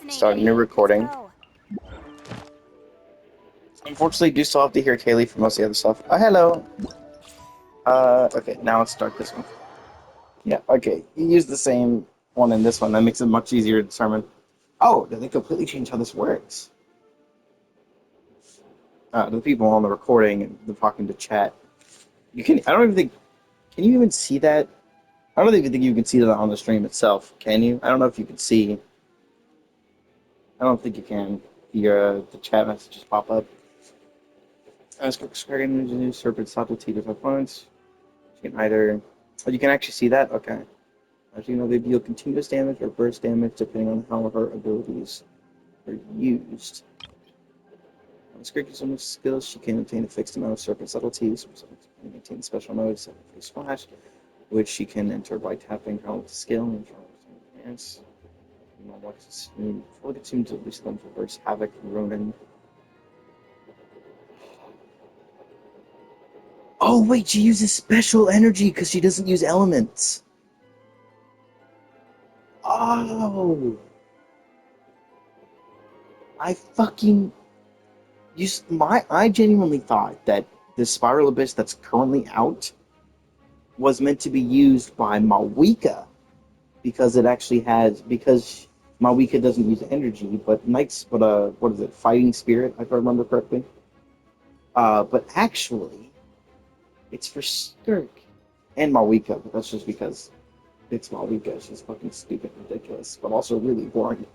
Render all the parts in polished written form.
Start a new recording. Unfortunately, do still have to hear Kaylee for most of the other stuff. Oh, hello. Okay, now let's start this one. Yeah, okay. You use the same one in this one. That makes it much easier to determine. Oh, did they completely change how this works? The people on the recording and the talking to chat. You can. I don't even think. Can you even see that? I don't even think you can see that on the stream itself. Can you? I don't know if you can see. I don't think you can. The chat messages pop up. Skirk and Dahlia serpent subtlety to opponents. You can either. Oh, you can actually see that. Okay. As you know, they deal continuous damage or burst damage depending on how her abilities are used. On Skirk and Dahlia's skills, she can obtain a fixed amount of serpent subtleties, and maintain special modes like face flash, which she can enter by tapping her skill and yes. Fully consumed to release them for burst havoc, ruin. Oh wait, she uses special energy because she doesn't use elements. Oh, I fucking I genuinely thought that the Spiral Abyss that's currently out was meant to be used by Mawika because it actually has because Mawika doesn't use energy, but what is it, Fighting Spirit, if I remember correctly. But actually, it's for Skirk and Mawika, but that's just because it's Mawika. She's fucking stupid and ridiculous, but also really boring.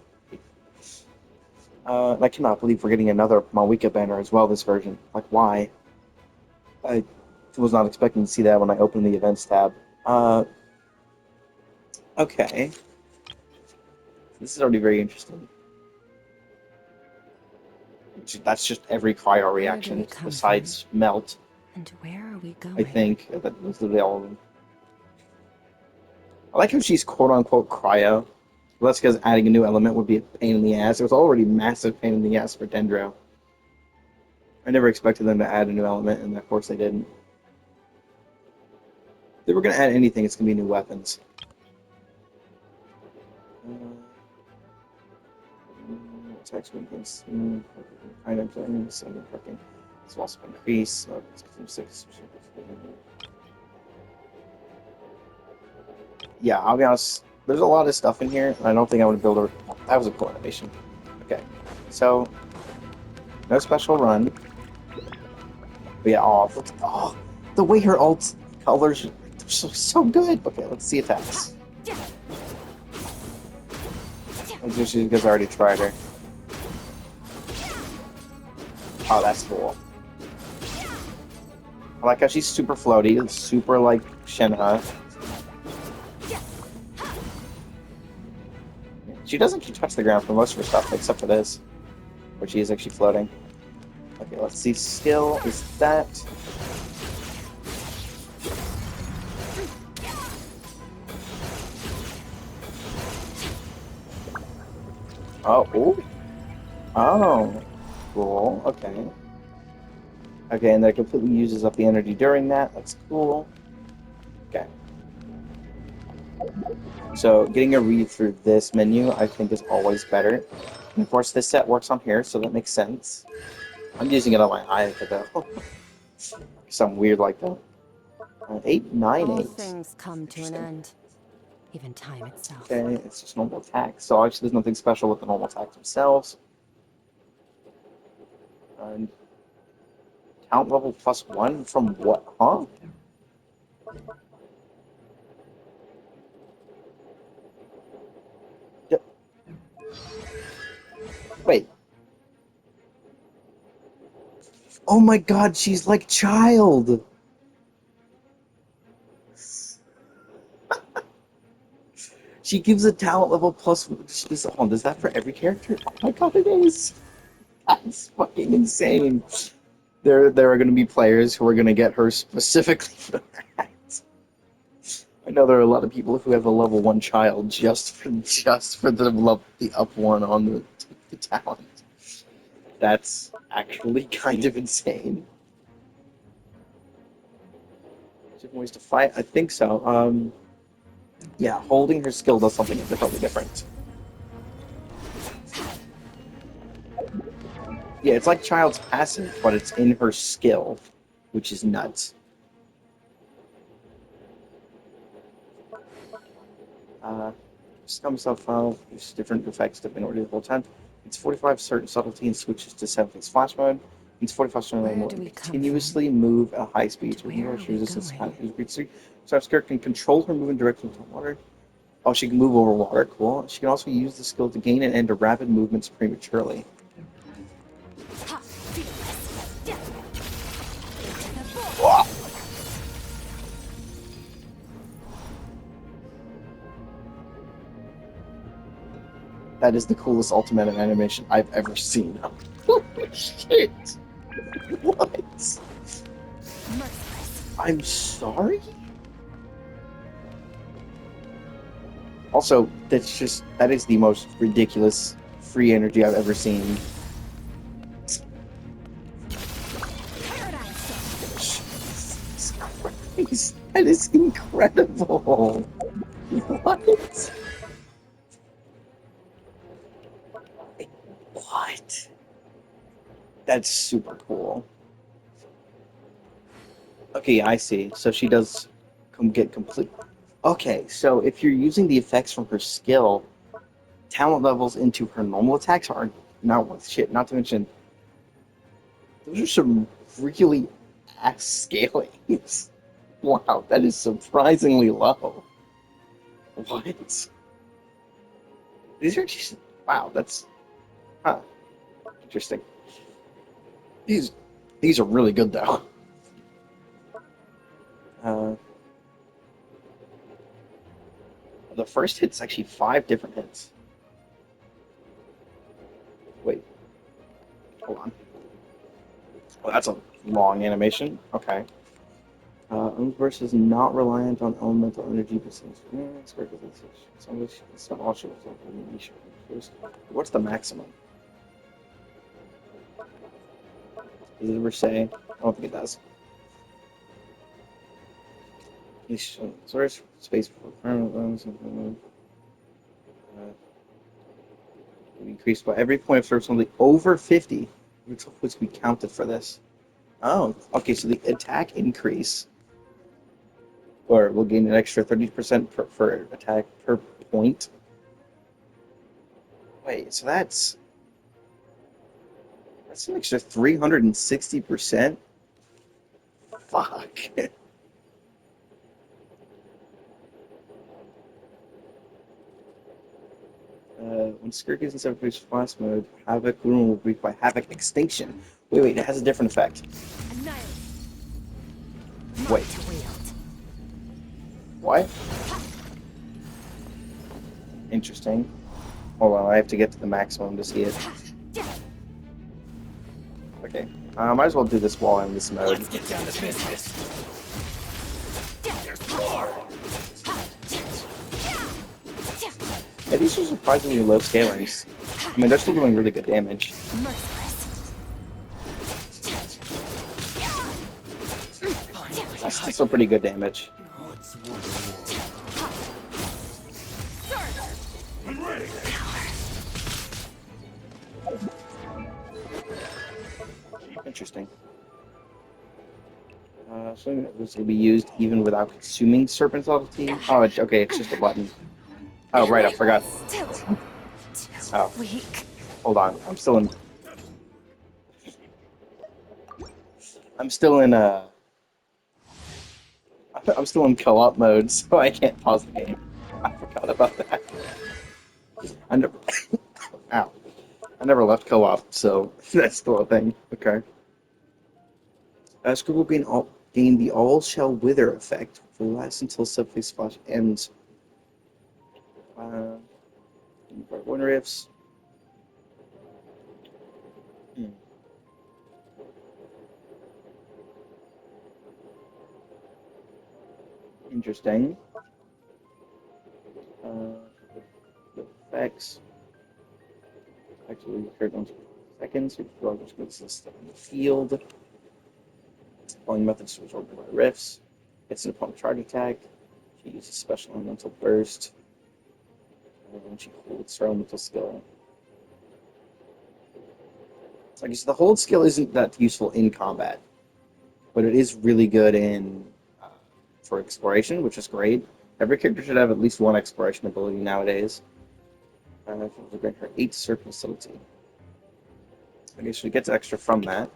I cannot believe we're getting another Mawika banner as well this version. Like, why? I was not expecting to see that when I opened the events tab. Okay. This is already very interesting. That's just every cryo reaction besides melt. And where are we going? I think that was the all of them. I like how she's quote unquote cryo. Well, that's because adding a new element would be a pain in the ass. It was already a massive pain in the ass for Dendro. I never expected them to add a new element, and of course they didn't. If they were going to add anything, it's going to be new weapons. Attacks against kind of things, and fucking it's also increase. Yeah, I'll be honest. There's a lot of stuff in here, and I don't think I would build a. That was a cool animation. Okay, so no special run. But yeah, oh, the way her ult colors are so good. Okay, let's see attacks. It's just because I already tried her. Oh, that's cool. I like how she's super floaty. It's super like Shenhe. She doesn't touch the ground for most of her stuff, except for this, where she is actually floating. Okay, let's see. Skill is that. Oh, ooh. Oh, cool. Okay. Okay, and that completely uses up the energy during that. That's cool. Okay. So getting a read through this menu, I think, is always better. And of course, this set works on here, so that makes sense. I'm using it on my iPad though. Something weird like that. 898. All things come to an end. Even time itself. Okay, it's just normal attacks. So actually, there's nothing special with the normal attacks themselves. And talent level +1 from what? Huh? Yep. Wait. Oh my god, she's like child! She gives a talent level +1. Oh, is that for every character? Oh my god, it is! That's fucking insane. There are going to be players who are going to get her specifically for that. I know there are a lot of people who have a level 1 child just for the up one on the talent. That's actually kind of insane. Different ways to fight? I think so. Yeah, holding her skill does something totally different. Yeah, it's like Child's passive, but it's in her skill, which is nuts. Uh, Scum stuff file uses different effects depending on the whole time. It's 45 certain subtlety and switches to 7-phase flash mode. It's 45 certain Where mode do we and come continuously move at high speed And to where remove are she we resistance going? so Skirk can control her movement directly into water. Oh, she can move over water. Cool. She can also use the skill to gain and end rapid movements prematurely. Ha! Fearless. Whoa. That is the coolest ultimate animation I've ever seen. Holy shit! What? Merciless. I'm sorry? Also, that is the most ridiculous free energy I've ever seen. Paradise. Jesus Christ, that is incredible. What? What? That's super cool. Okay, I see. So she does get complete. Okay, so if you're using the effects from her skill, talent levels into her normal attacks are not worth shit. Not to mention, those are some really ass scalings. Wow, that is surprisingly low. What? These are just wow. That's huh, interesting. These these are really good though. Uh, the first hit's actually 5 different hits. Wait, hold on. Well, that's a long animation. Okay. Unverse is not reliant on elemental energy percentage. What's the maximum? Does it ever say? I don't think it does. Source space for increased by every point of service only over 50, which was to be counted for this. Oh, okay. So the attack increase, or we'll gain an extra 30% for attack per point. Wait, so that's an extra 360%. Fuck. When Skirk is in 7-phase flash mode, Havoc Room will be by Havoc Extinction. Wait, it has a different effect. Annihilate. Wait, To wield. what? Interesting. Hold on, I have to get to the maximum to see it. Okay, might as well do this while I'm in this mode. Let's get down to business. There's more. Yeah, these are surprisingly low scalings. I mean, they're still doing really good damage. Merciless. That's still pretty good damage. What's one more? I'm ready. Interesting. So this will be used even without consuming Serpent Subtlety. Oh, okay, it's just a button. Oh, right, I forgot. Still Oh, weak. hold on. I'm still in I'm still in co-op mode, so I can't pause the game. I forgot about that. I never, ow, I never left co-op, so that's still a thing. Okay. Screw will gain the all shall wither effect, which will last until subphase splash ends. Uh, one riffs. Hmm. Interesting. Uh, the effects actually occurred on seconds. If you just gets this in the field. Following methods to absorb by riffs. It's an opponent charge attack. She uses special elemental burst. And then she holds her elemental skill. So I guess the hold skill isn't that useful in combat, but it is really good in for exploration, which is great. Every character should have at least one exploration ability nowadays. We'll grant her 8 surf facility. I guess she gets extra from that.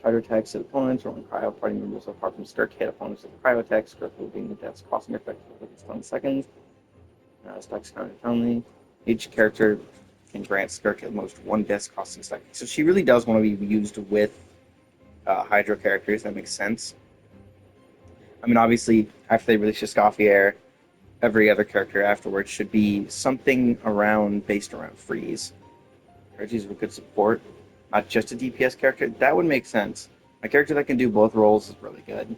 Hydro attacks at opponents, or when cryo party members apart from Skirk hit opponents with cryo attacks, Skirk will gain the death's costing effect for 10 seconds. Stacks counted only. Each character can grant Skirk at most 1 death's costing second. So she really does want to be used with Hydro characters. That makes sense. I mean, obviously, after they release Escoffier, every other character afterwards should be something based around freeze. Characters with good support, not just a DPS character. That would make sense. A character that can do both roles is really good.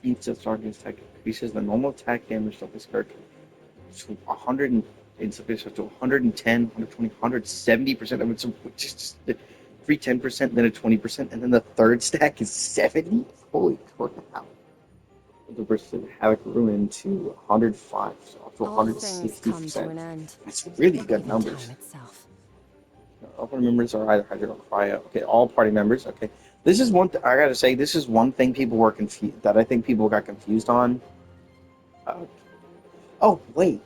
Each of Sergeant's attack increases the normal attack damage of the Skirk to 100 in some cases to 110, 120, 170% of its which is just free 10%, then a 20%, and then the third stack is 70. Holy crap! The burst of Havoc Ruin to 105, so up to All things come to 160%. an end. That's really good Even numbers. time itself. All party members are either Hydro or Cryo. Okay, all party members. Okay, this is one. I gotta say, this is one thing people were confused. That I think people got confused on. Oh wait,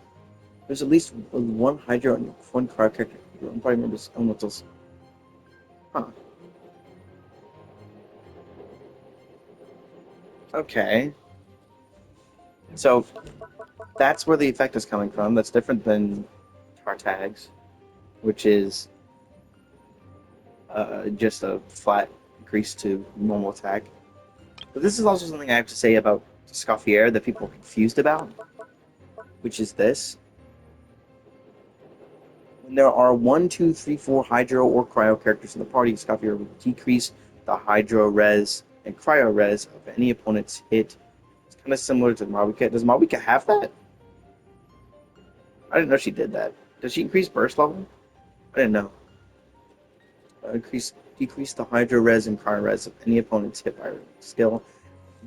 there's at least one Hydro and one Cryo character. One party members elementals. Huh. Okay. So that's where the effect is coming from. That's different than tar tags, which is just a flat increase to normal attack. But this is also something I have to say about Scoffier that people are confused about, which is this. When there are 1, 2, 3, 4 Hydro or Cryo characters in the party, Scoffier will decrease the Hydro res and Cryo res of any opponent's hit. It's kind of similar to Mawika. Does Mawika have that? I didn't know she did that. Does she increase burst level? I didn't know. Decrease the Hydro res and Cryo res of any opponent's hit by skill.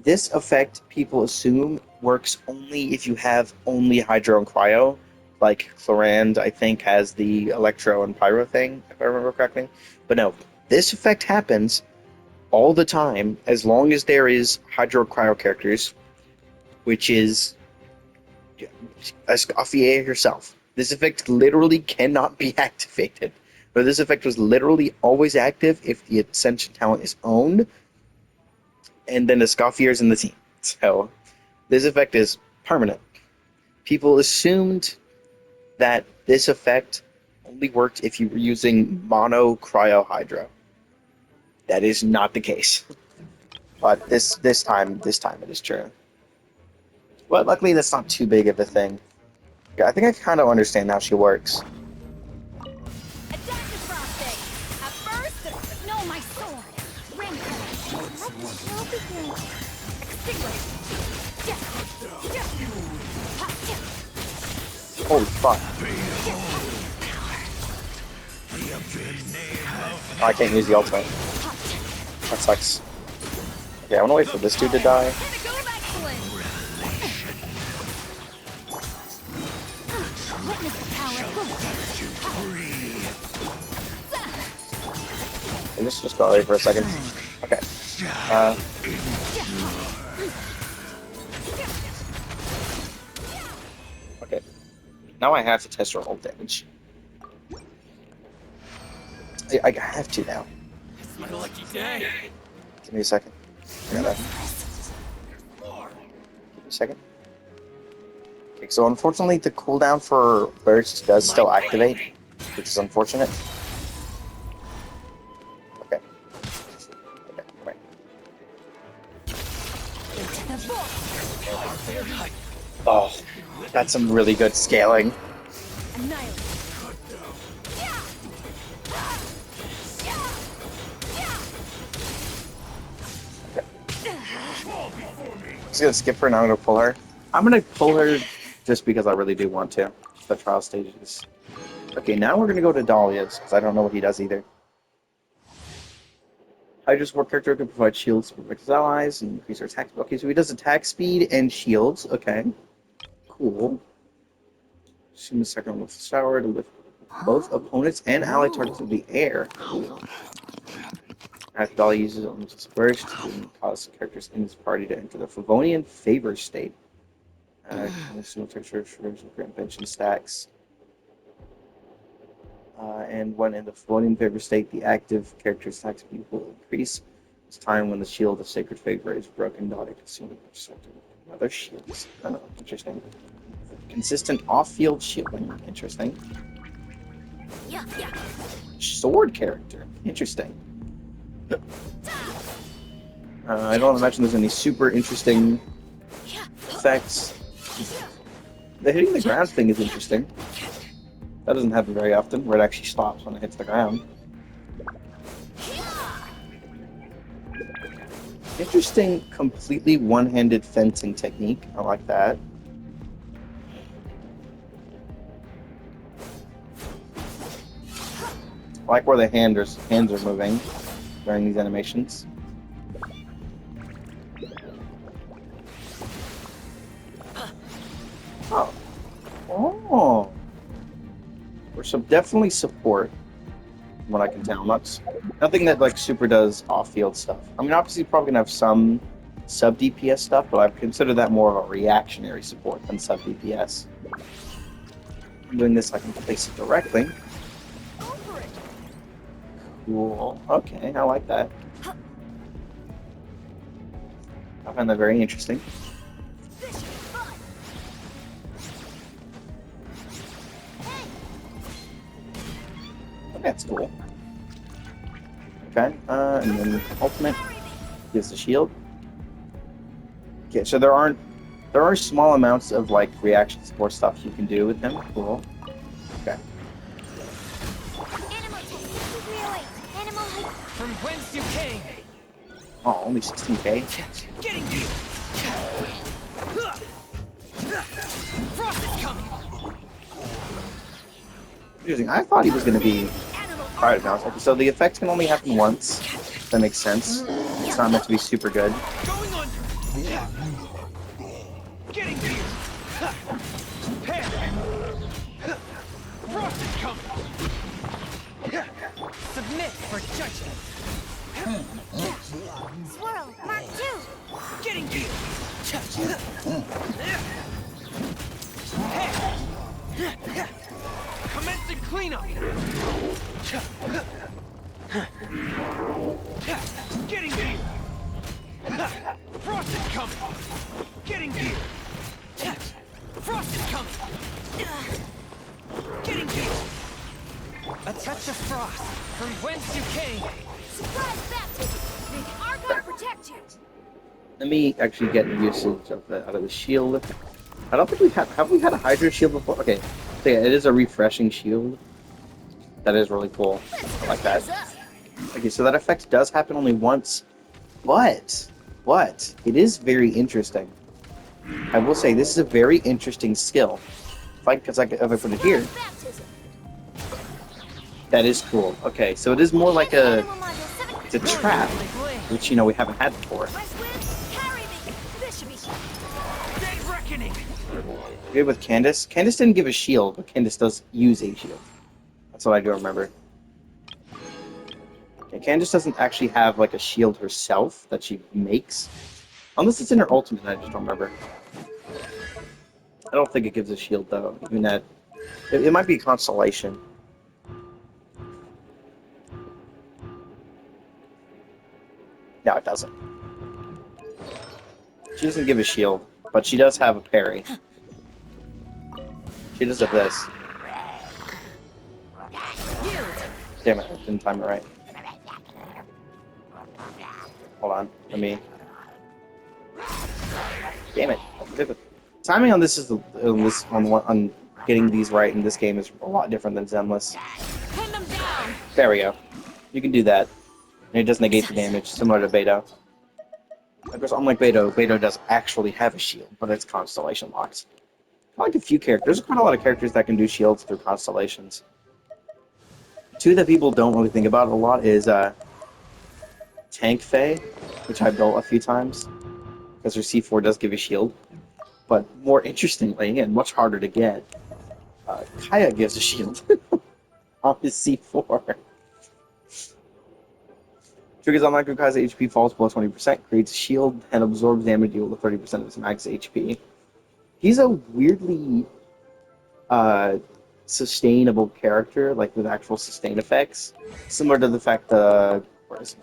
This effect, people assume, works only if you have only Hydro and Cryo. Like Clorand, I think, has the Electro and Pyro thing, if I remember correctly. But no, this effect happens all the time as long as there is Hydro Cryo characters, which is Escoffier herself. This effect literally cannot be activated. But this effect was literally always active if the Ascension talent is owned, and then Escoffier is in the team. So this effect is permanent. People assumed that this effect only worked if you were using mono Cryo Hydro. That is not the case. But this time it is true. But luckily that's not too big of a thing. I think I kind of understand how she works. Attack the frosting! At first, no, my sword! Rampage! Let the show begin! Extinguish! Holy fuck. Oh, I can't use the ultimate. That sucks. Okay, I want to wait for this dude to die. Okay, just go away for a second. Okay. Okay. Now I have to test her ult damage. I have to now. It's my lucky day. Give me a second. I gotta... Give me a second. Okay, so unfortunately the cooldown for burst does still activate, which is unfortunate. Okay. Okay, wait. Oh, that's some really good scaling. I'm just gonna skip her and I'm gonna pull her. I'm gonna pull her just because I really do want to. The trial stages. Okay, now we're gonna go to Dahlia's because I don't know what he does either. Hydra support character can provide shields for his allies and increase their attack speed. Okay, so he does attack speed and shields. Okay, cool. Assume the second one with the shower to lift both opponents and ally targets in the air. As Dahlia uses almost its burst to cause characters in this party to enter the Favonian favor state. Conditional texture grant pension stacks. And when in the Favonian favor state, the active character stacks will increase. It's time when the shield of sacred favor is broken. Dahlia consuming another shields. Oh, interesting. Consistent off-field shielding. Interesting. Yeah. Sword character. Interesting. I don't imagine there's any super interesting effects. The hitting the ground thing is interesting. That doesn't happen very often, where it actually stops when it hits the ground. Interesting, completely one-handed fencing technique. I like that. I like where the hands are moving during these animations. Oh. Or some definitely support, from what I can tell. Nothing that like super does off-field stuff. I mean, obviously, you're probably gonna have some sub DPS stuff, but I consider that more of a reactionary support than sub DPS. I'm doing this, I can place it directly. Cool. Okay, I like that. I find that very interesting. That's cool. Okay, and then ultimate gives the shield. Okay, so there are small amounts of like reaction support stuff you can do with them. Cool. Okay. From whence you came. Oh, only 16k. Getting you. Frost is coming. Interesting. I thought he was going to be prior to bounce. So the effect can only happen once. That makes sense. It's not meant to be super good. Going under. Getting you. Frost is coming. Submit for judgment. Swirl, Mark 2. Getting you. Commencing cleanup. Getting you. Frost is coming. Getting you. Frost is coming. Getting you. A touch of frost from whence you came. Surprise baptism. May the Archon protect you. Let me actually get usage of the out of the shield. I don't think we have we had a Hydra shield before? Okay. So yeah, it is a refreshing shield. That is really cool. I like that. Okay, so that effect does happen only once, but it is very interesting. I will say this is a very interesting skill. If I put it here, that is cool. Okay, so it is more like it's a trap, which we haven't had before. Good with Candace. Candace didn't give a shield, but Candace does use a shield. That's what I do remember. Okay, Candace doesn't actually have like a shield herself that she makes. Unless it's in her ultimate, I just don't remember. I don't think it gives a shield though. Even that, it might be a constellation. No, it doesn't. She doesn't give a shield, but she does have a parry. She does have this. Damn it, I didn't time it right. Hold on, let me... Damn it. Timing on this is on getting these right in this game is a lot different than Zenless. There we go. You can do that. And it does negate the damage, similar to Beto. Of course, unlike Beto, Beto does actually have a shield, but it's constellation locked. I like a few characters. There's quite a lot of characters that can do shields through constellations. Two that people don't really think about a lot is Tank Faye, which I've built a few times, because her C4 does give a shield. But more interestingly, and much harder to get, Kaya gives a shield on his C4. Triggers on Micro Kai's HP falls below 20%, creates a shield, and absorbs damage equal to 30% of his max HP. He's a weirdly sustainable character, like with actual sustain effects. Similar to the fact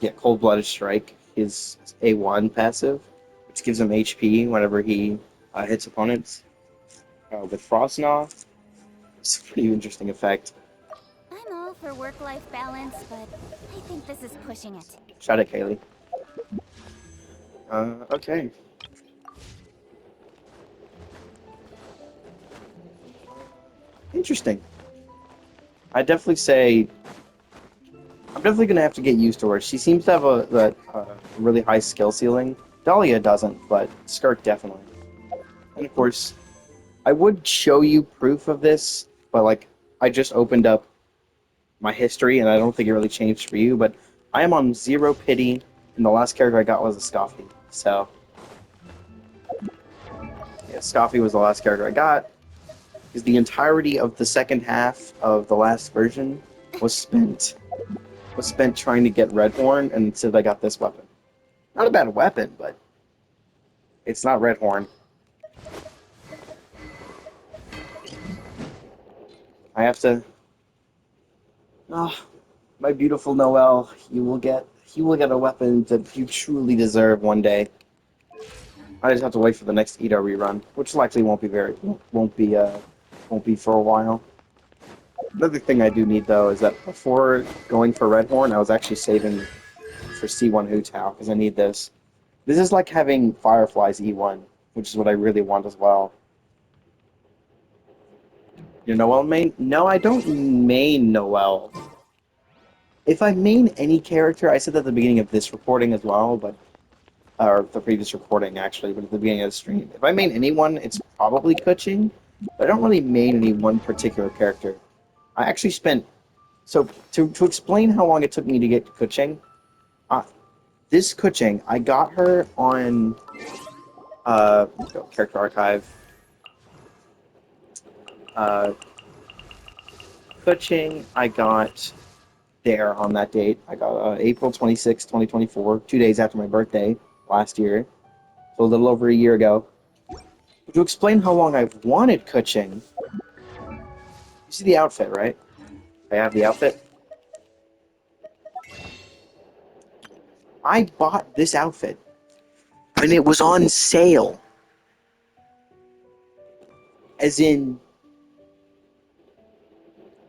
get Cold-Blooded Strike is A1 passive, which gives him HP whenever he hits opponents. With Frost Gnaw, it's a pretty interesting effect. I'm all for work-life balance, but I think this is pushing it. Shout out, Kaylee. Okay. Interesting. I definitely say I'm definitely gonna have to get used to her. She seems to have a really high skill ceiling. Dahlia doesn't, but Skirk definitely. And of course, I would show you proof of this, but like I just opened up my history, and I don't think it really changed for you. But I am on 0 pity, and the last character I got was a Scoffy. So yeah, Scoffy was the last character I got. Because the entirety of the second half of the last version was spent trying to get Redhorn, and instead I got this weapon. Not a bad weapon, but it's not Redhorn. I have to. Ah, my beautiful Noelle, you will get a weapon that you truly deserve one day. I just have to wait for the next Ito rerun, which likely won't be for a while. Another thing I do need though is that before going for Redhorn, I was actually saving for C1 Hu Tao because I need this. This is like having Firefly's E1, which is what I really want as well. Your Noelle main? No, I don't main Noelle. If I main any character, I said that at the beginning of this recording as well, but or the previous recording actually, but at the beginning of the stream. If I main anyone, it's probably Kuching, but I don't really main any one particular character. I actually spent so to explain how long it took me to get Kuching. This Kuching, I got her on let's go, character archive. Kuching, I got there on that date. I got April 26, 2024, 2 days after my birthday last year, so a little over a year ago. But to explain how long I've wanted Kuching, you see the outfit, right? I have the outfit. I bought this outfit when it was on sale. As in,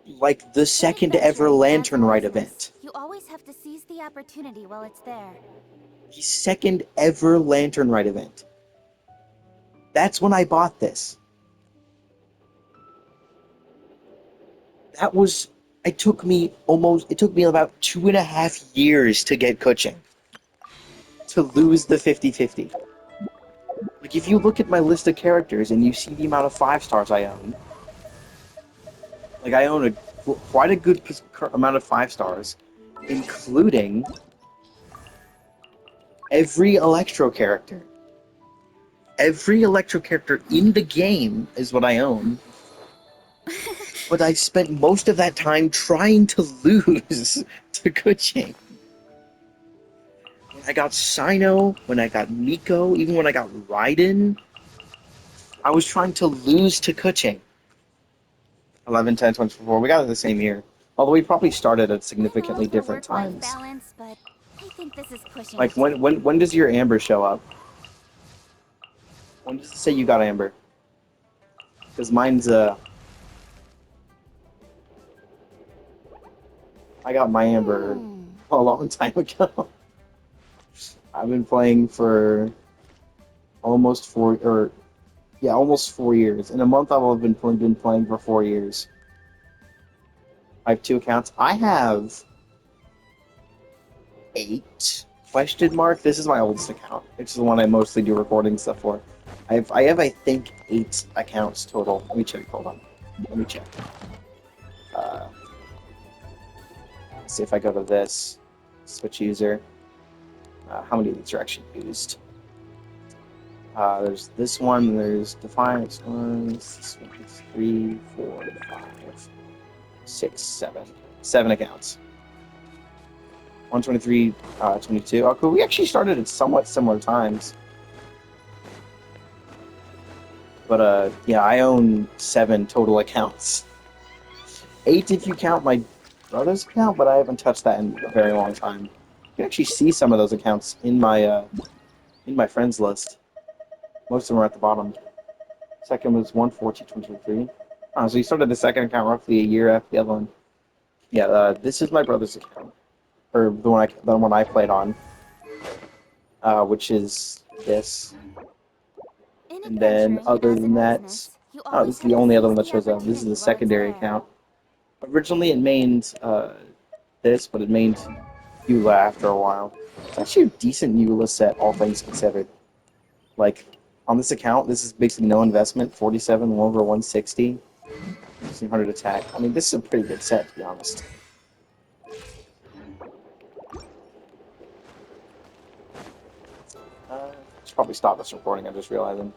like, the second ever Lantern Rite event. You always have to seize the opportunity while it's there. The second ever Lantern Rite event. That's when I bought this. That was... It took me about 2.5 years to get Kuching. To lose the 50-50. Like, if you look at my list of characters and you see the amount of 5 stars I own, like, I own quite a good amount of 5 stars, including every Electro character. Every Electro character in the game is what I own. But I spent most of that time trying to lose to Kuching. When I got Sino, when I got Miko, even when I got Raiden, I was trying to lose to Kuching. 11, 10, 24. We got it the same year. Although we probably started at significantly different times. Balance, but I think this is pushing like, it. when does your Amber show up? When does it say you got Amber? Because mine's, I got my Amber a long time ago. I've been playing for almost 4 years. In a month, I've been playing for 4 years. I have 2 accounts. I have 8 question mark. This is my oldest account. It's the one I mostly do recording stuff for. I have I think 8 accounts total. Let me check. Hold on. Let me check. Let's see if I go to this switch user. How many of these are actually used? There's this one, there's Defiance ones, this one's 3, 4, 5, 6, 7. 7 accounts. 123, 22. Oh, cool. We actually started at somewhat similar times. But, yeah, I own 7 total accounts. 8 if you count my brother's account, but I haven't touched that in a very long time. You can actually see some of those accounts in my friends list. Most of them are at the bottom. Second was 14223. Oh, so you started the second account roughly a year after the other one. Yeah, this is my brother's account, or the one I played on, which is this. In And then adventuring, other as than in that, business, you oh, this always is the gotta only other seize one that the shows up. This is the opportunity while it's secondary there. account. Originally, it mained this, but it mained Eula after a while. It's actually a decent Eula set, all things considered. Like, on this account, this is basically no investment, 47, 1 over 160, 1600 attack. I mean, this is a pretty good set, to be honest. Should probably stop this recording, I'm just realizing.